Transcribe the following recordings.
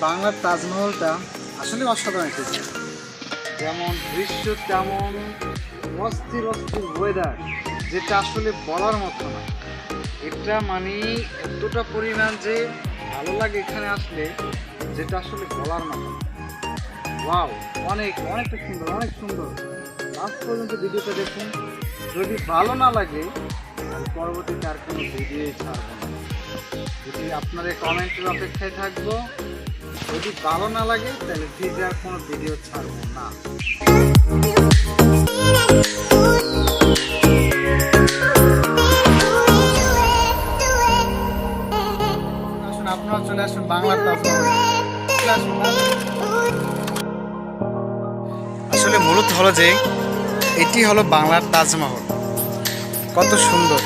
বাংলার তাজমহলটা আসলে অসাধারণ একটি জায়গা। যেমন দৃশ্য তেমন অস্থির অস্থির ওয়েদার, যেটা আসলে বলার মতো না। এটা মানে এতটা পরিমাণ যে ভালো লাগে এখানে আসলে, যেটা আসলে বলার মতো না। ওয়াও, অনেকটা সুন্দর, অনেক সুন্দর। লাস্ট পর্যন্ত ভিডিওটা দেখুন। যদি ভালো না লাগে তাহলে পরবর্তীতে আর কোনো ভিডিওই ছাড়বো না। যদি আপনাদের কমেন্টের অপেক্ষায় থাকবো। যদি ভালো না লাগে তাহলে ভিডিও আর কোনো ভিডিও ছাড়বো না। আসুন, আপনারা চলে আসুন বাংলার তাজমহল। আসলে মূলত হলো যে এটি হলো বাংলার তাজমহল। কত সুন্দর!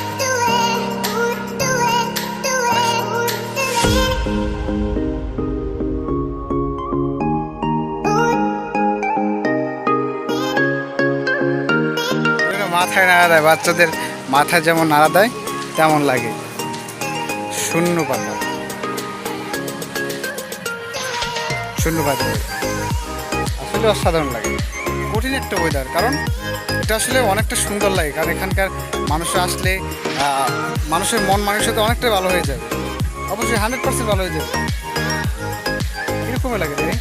মাথায় নাড়া দেয়, বাচ্চাদের মাথায় যেমন নাড়া দেয় তেমন লাগে। শূন্য পাতা আসলে অসাধারণ লাগে। কঠিন একটা ওয়েদার, কারণ এটা আসলে অনেকটা সুন্দর লাগে। কারণ এখানকার মানুষ আসলে মানুষের মন মানসিকতা অনেকটাই ভালো হয়ে যাবে। অবশ্যই 100% ভালো হয়ে যাবে। এরকমই লাগে তাই।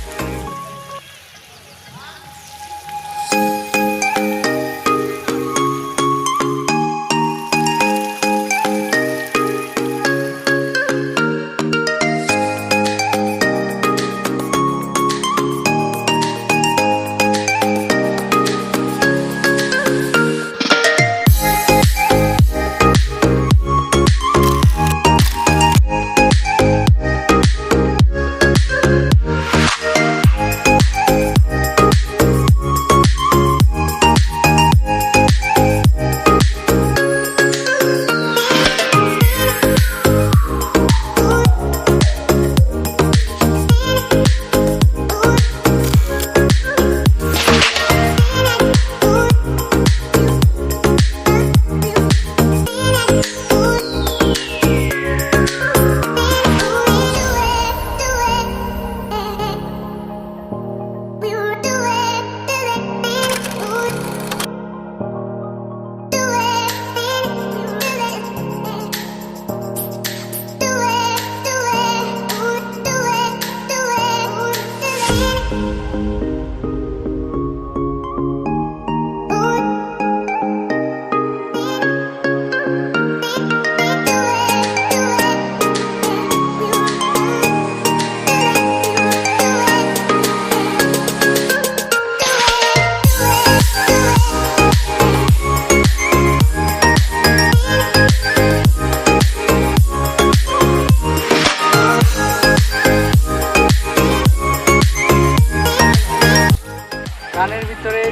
কানের ভিতরে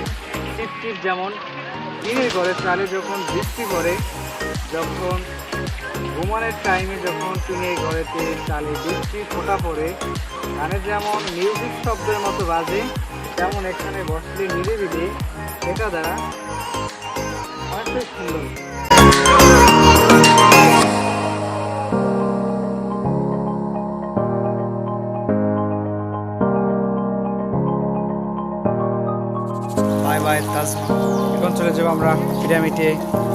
টিপ টিপ, যেমন দিনের ঘরে চালে যখন বৃষ্টি পড়ে, যখন ঘুমানোর টাইমে যখন টিনের ঘরেতে চালে বৃষ্টি ফোঁটা পড়ে, কানে যেমন মিউজিক শব্দের মতো বাজে, তেমন এখানে বসলে নিরিবিলি এটা দ্বারা অনেকটাই সুন্দর। Bye bye Taj Mahal. এখন চলে যাবো আমরা পিরামিডে।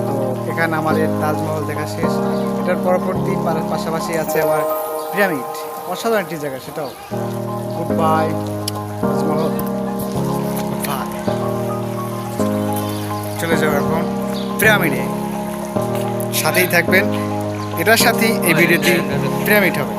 তো এখানে আমাদের তাজমহল দেখা শেষ। এটার পরবর্তী পাশাপাশি আছে আবার পিরামিড, অসাধারণ একটি জায়গা সেটাও। Good bye Taj Mahal, bye. চলে যাবো এখন পিরামিডে। সাথেই থাকবেন, এটার সাথেই এই ভিডিওটি পিরামিড হবে।